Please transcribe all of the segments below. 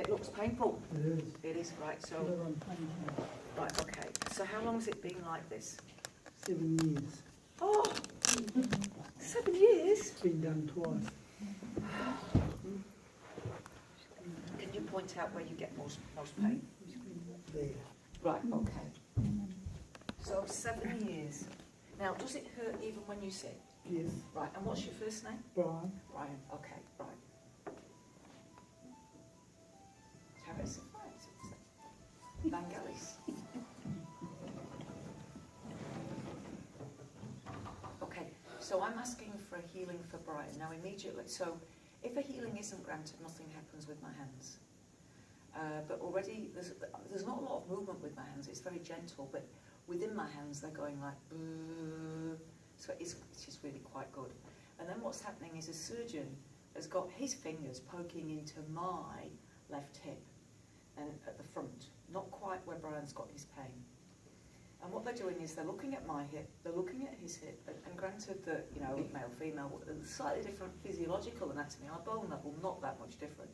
It looks painful. It is. It is, right, so, Liver and pain. right, okay. So how long has it been like this? 7 years. Oh, 7 years? It's been done twice. Can you point out where you get most pain? There. Right, okay. So 7 years. Now, does it hurt even when you sit? Yes. Right, and what's your first name? Brian. Brian, okay, right. Chavez, Vangelis. Okay, so I'm asking for a healing for Brian. Now immediately, so if a healing isn't granted, nothing happens with my hands. But already, there's not a lot of movement with my hands. It's very gentle, but within my hands, they're going like, so it's just really quite good. And then what's happening is a surgeon has got his fingers poking into my left hip and at the front, not quite where Brian's got his pain. And what they're doing is they're looking at my hip, they're looking at his hip, and granted that, you know, male, female, slightly different physiological anatomy, our bone level, not that much different.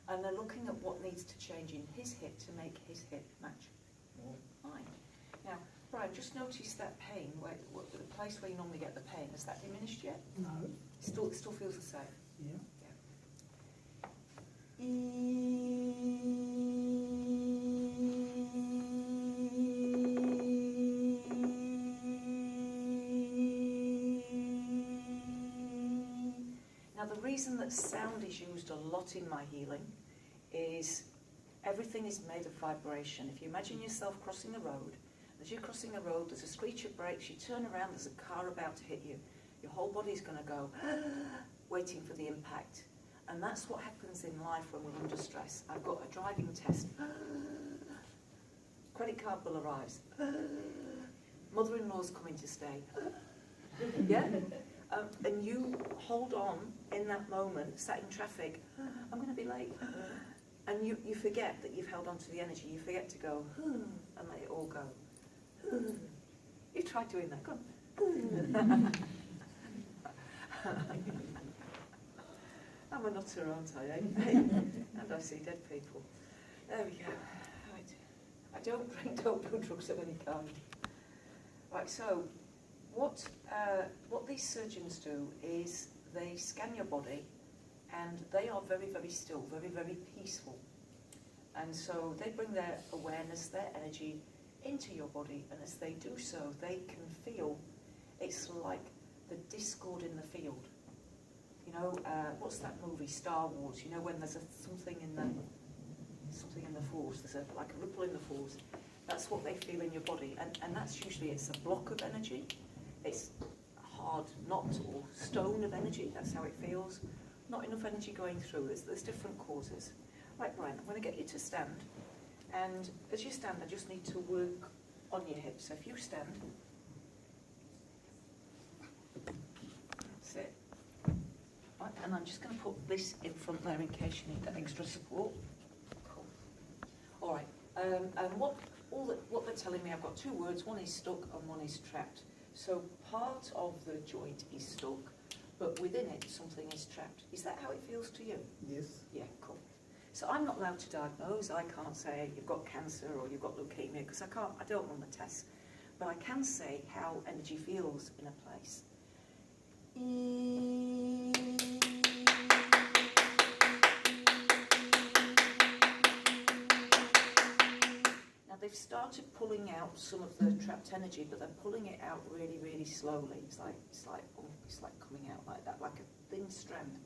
And they're looking at what needs to change in his hip to make his hip match more mine. Now, Brian, just notice that pain, the place where you normally get the pain, has that diminished yet? No. It still feels the same? Yeah. Now, the reason that sound is used a lot in my healing is everything is made of vibration. If you imagine yourself crossing a road, as you're crossing a road, there's a screech of brakes, you turn around, there's a car about to hit you. Your whole body's going to go, waiting for the impact. And that's what happens in life when we're under stress. I've got a driving test. Credit card bill arrives. Mother-in-law's coming to stay. Yeah? And you hold on in that moment, sat in traffic, I'm going to be late. And you forget that you've held on to the energy. You forget to go, and let it all go. You try doing that, go on. I'm a nutter, aren't I, eh? And I see dead people. There we go. Right. I don't drink, don't do drugs of any kind. Right, so what these surgeons do is they scan your body and they are very, very still, very, very peaceful. And so they bring their awareness, their energy into your body, and as they do so, they can feel, it's like the discord in the field. You know, what's that movie, Star Wars? You know, when there's something in the force, there's like a ripple in the force. That's what they feel in your body, and that's usually, it's a block of energy. It's a hard knot or stone of energy. That's how it feels. Not enough energy going through. There's different causes. Right, Brian, I'm going to get you to stand, and as you stand, I just need to work on your hips. So if you stand, that's it. Right, and I'm just going to put this in front there in case you need that extra support. Cool. All right. And what they're telling me, I've got two words. One is stuck and one is trapped. So part of the joint is stuck, but within it something is trapped. Is that how it feels to you? Yes. Yeah, cool. So I'm not allowed to diagnose. I can't say you've got cancer or you've got leukemia because I don't run the tests. But I can say how energy feels in a place. Now they've started pulling out some of the trapped energy, but they're pulling it out really, really slowly. It's like coming out like that, like a thin strand.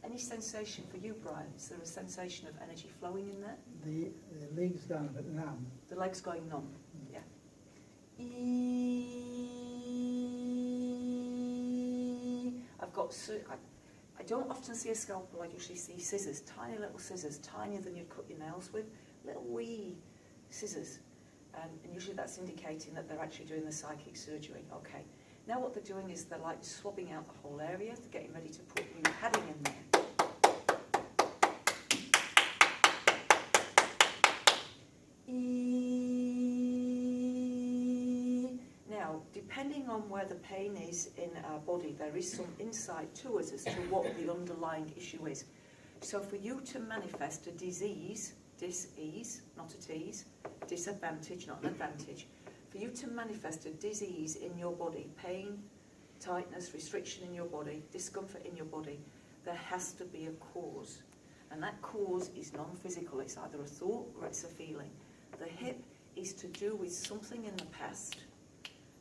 Any sensation for you, Brian? Is there a sensation of energy flowing in there? The legs going a bit numb. The legs going numb. Yeah. I've got. I don't often see a scalpel. I usually see scissors, tiny little scissors, tinier than you'd cut your nails with, little wee scissors, and usually that's indicating that they're actually doing the psychic surgery. Okay. Now what they're doing is they're like swabbing out the whole area. They're getting ready to put new padding in there. Now, depending on where the pain is in our body, there is some insight to us as to what the underlying issue is. So for you to manifest a disease, dis-ease, not a tease, disadvantage, not an advantage, for you to manifest a disease in your body, pain, tightness, restriction in your body, discomfort in your body, there has to be a cause. And that cause is non-physical. It's either a thought or it's a feeling. The hip is to do with something in the past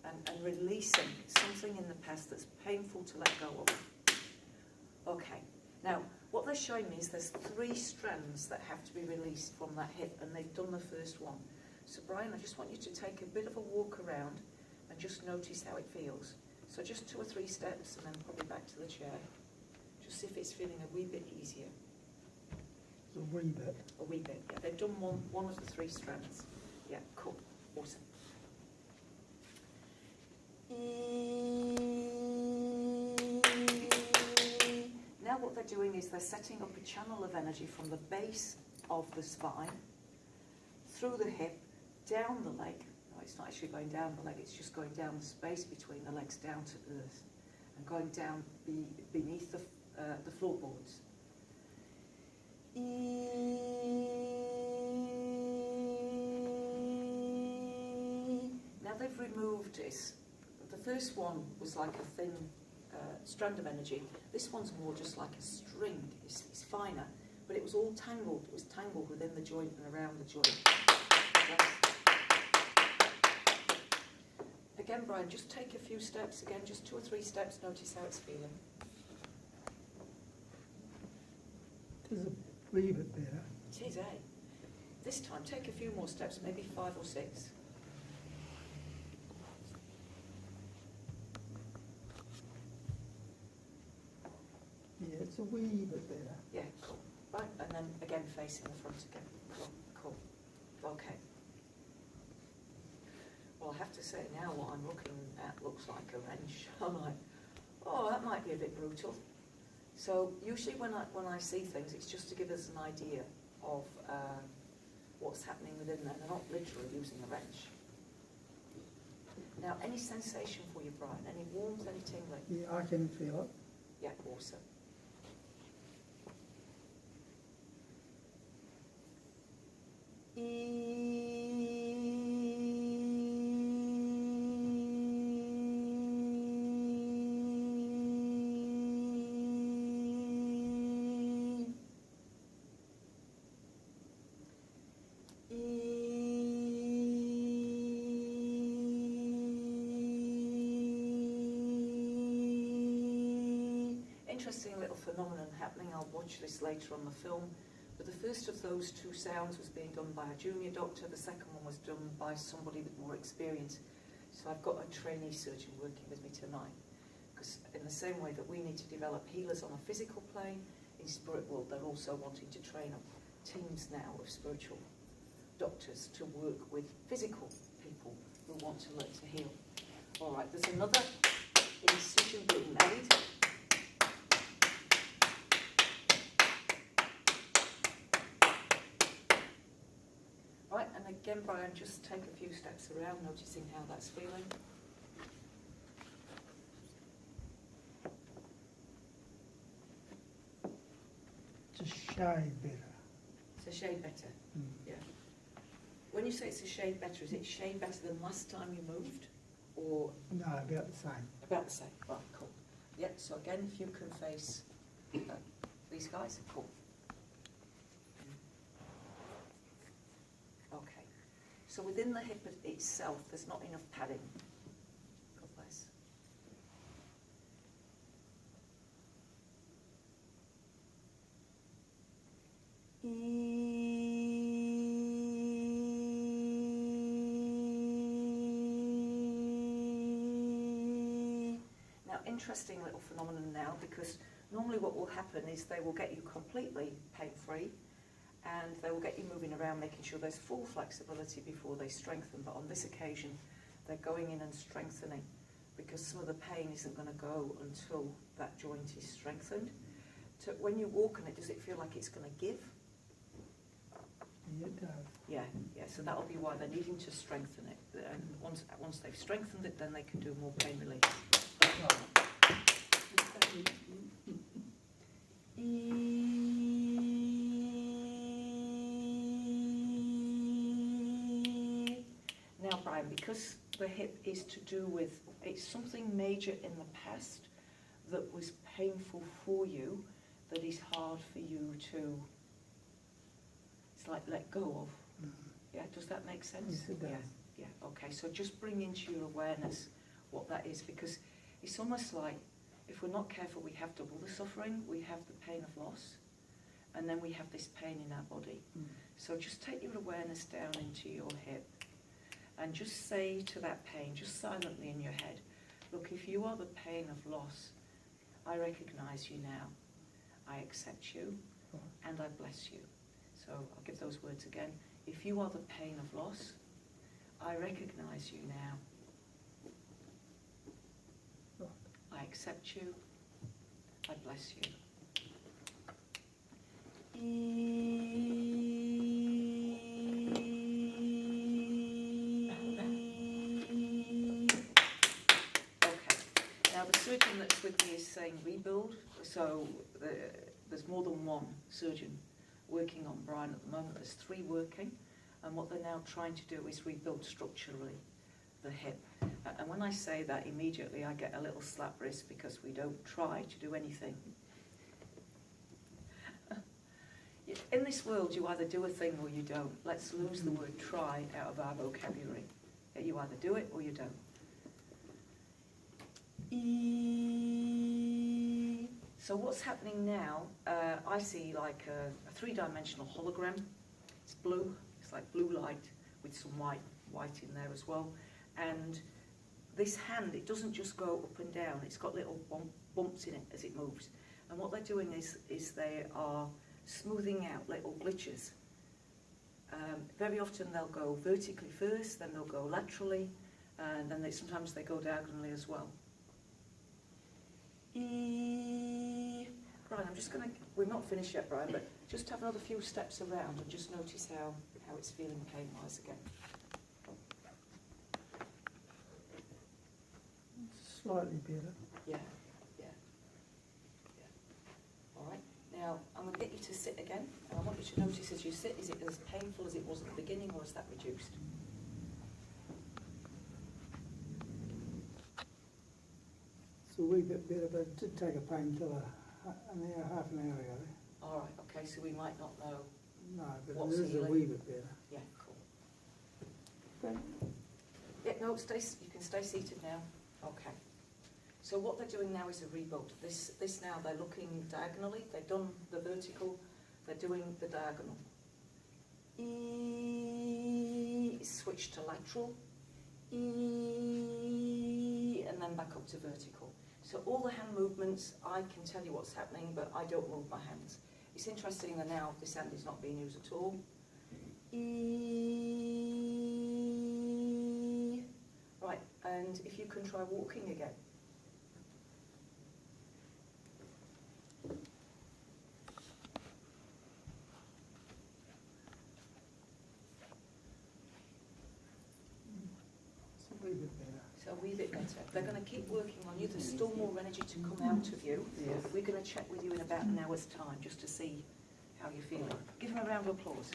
and releasing something in the past that's painful to let go of. Okay, now what they're showing me is there's 3 strands that have to be released from that hip, and they've done the first one. So Brian, I just want you to take a bit of a walk around and just notice how it feels. So just 2 or 3 steps and then probably back to the chair. Just see if it's feeling a wee bit easier. It's a wee bit. A wee bit, yeah. They've done one of the 3 strands. Yeah, cool. Awesome. Now what they're doing is they're setting up a channel of energy from the base of the spine, through the hip, down the leg. No, it's not actually going down the leg, it's just going down the space between the legs down to earth and going down beneath the floorboards. Now they've removed this. The first one was like a thin strand of energy. This one's more just like a string. It's finer, but it was all tangled. It was tangled within the joint and around the joint. Yes. Again, Brian, just take a few steps. Again, just 2 or 3 steps. Notice how it's feeling. It is a wee bit better. It is, eh? This time, take a few more steps, maybe 5 or 6. Yeah, it's a wee bit better. Yeah, cool. Right, and then again facing the front again. Cool. Okay. Well, I have to say now what I'm looking at looks like a wrench. I'm like, oh, that might be a bit brutal. So usually when I see things, it's just to give us an idea of what's happening within there. They're not literally using a wrench. Now, any sensation for you, Brian? Any warmth, any tingling? Yeah, I can feel it. Yeah, awesome. Interesting little phenomenon happening. I'll watch this later on the film. But the first of those 2 sounds was being done by a junior doctor. The second one was done by somebody with more experience. So I've got a trainee surgeon working with me tonight. Because in the same way that we need to develop healers on a physical plane, in spirit world, they're also wanting to train up teams now of spiritual doctors to work with physical people who want to learn to heal. All right, there's another incision being made. Right, and again, Brian, just take a few steps around, noticing how that's feeling. It's a shade better. It's a shade better, Mm. yeah. When you say it's a shade better, is it shade better than last time you moved? Or No, about the same. about the same? Right, cool. Yeah, so again, if you can face these guys, cool. Okay. So within the hip itself, there's not enough padding. God bless. Now, interesting little phenomenon now, because normally what will happen is they will get you completely pain-free, and they will get you moving around, making sure there's full flexibility before they strengthen. But on this occasion, they're going in and strengthening, because some of the pain isn't going to go until that joint is strengthened. So when you walk on it, does it feel like it's going to give? Yeah, it does. Yeah. So that'll be why they're needing to strengthen it. And once they've strengthened it, then they can do more pain relief. Now, Brian, because the hip is to do with, it's something major in the past that was painful for you, that is hard for you to, it's like let go of. Mm. Yeah, does that make sense? Yes, it does. Yeah, okay, so just bring into your awareness what that is, because it's almost like if we're not careful, we have double the suffering. We have the pain of loss, and then we have this pain in our body. Mm. So just take your awareness down into your hip and just say to that pain, just silently in your head, look, if you are the pain of loss, I recognize you now. I accept you, and I bless you. So I'll give those words again. If you are the pain of loss, I recognize you now. I accept you. I bless you. Okay. Now the surgeon that's with me is saying rebuild. So there's more than one surgeon working on Brian at the moment. There's 3 working. And what they're now trying to do is rebuild structurally the hip. And when I say that, immediately I get a little slap wrist because we don't try to do anything. In this world, you either do a thing or you don't. Let's lose the word try out of our vocabulary. You either do it or you don't. So what's happening now, I see like a 3-dimensional hologram. It's blue. It's like blue light with some white in there as well. And this hand, it doesn't just go up and down. It's got little bumps in it as it moves. And what they're doing is they are smoothing out little glitches. Very often they'll go vertically first, then they'll go laterally, and then sometimes they go diagonally as well. Brian, I'm just going to, we're not finished yet, Brian, but just have another few steps around and just notice how it's feeling pain-wise again. Slightly better. Yeah. All right. Now, I'm going to get you to sit again, and I want you to notice as you sit, is it as painful as it was at the beginning, or is that reduced? It's a wee bit better, but it did take a painkiller half an hour ago. All right, okay, so we might not know. No, but What's it is a healing? wee bit better. Yeah, cool. Yeah, no, you can stay seated now. Okay. So what they're doing now is a rebuild. This now, they're looking diagonally. They've done the vertical. They're doing the diagonal. Switch to lateral. And then back up to vertical. So all the hand movements, I can tell you what's happening, but I don't move my hands. It's interesting that now this hand is not being used at all. Right, and if you can try walking again. It's a wee bit better. So a wee bit better. They're going to keep working on you. There's still more energy to come out of you. Yes. We're going to check with you in about an hour's time just to see how you're feeling. Give them a round of applause.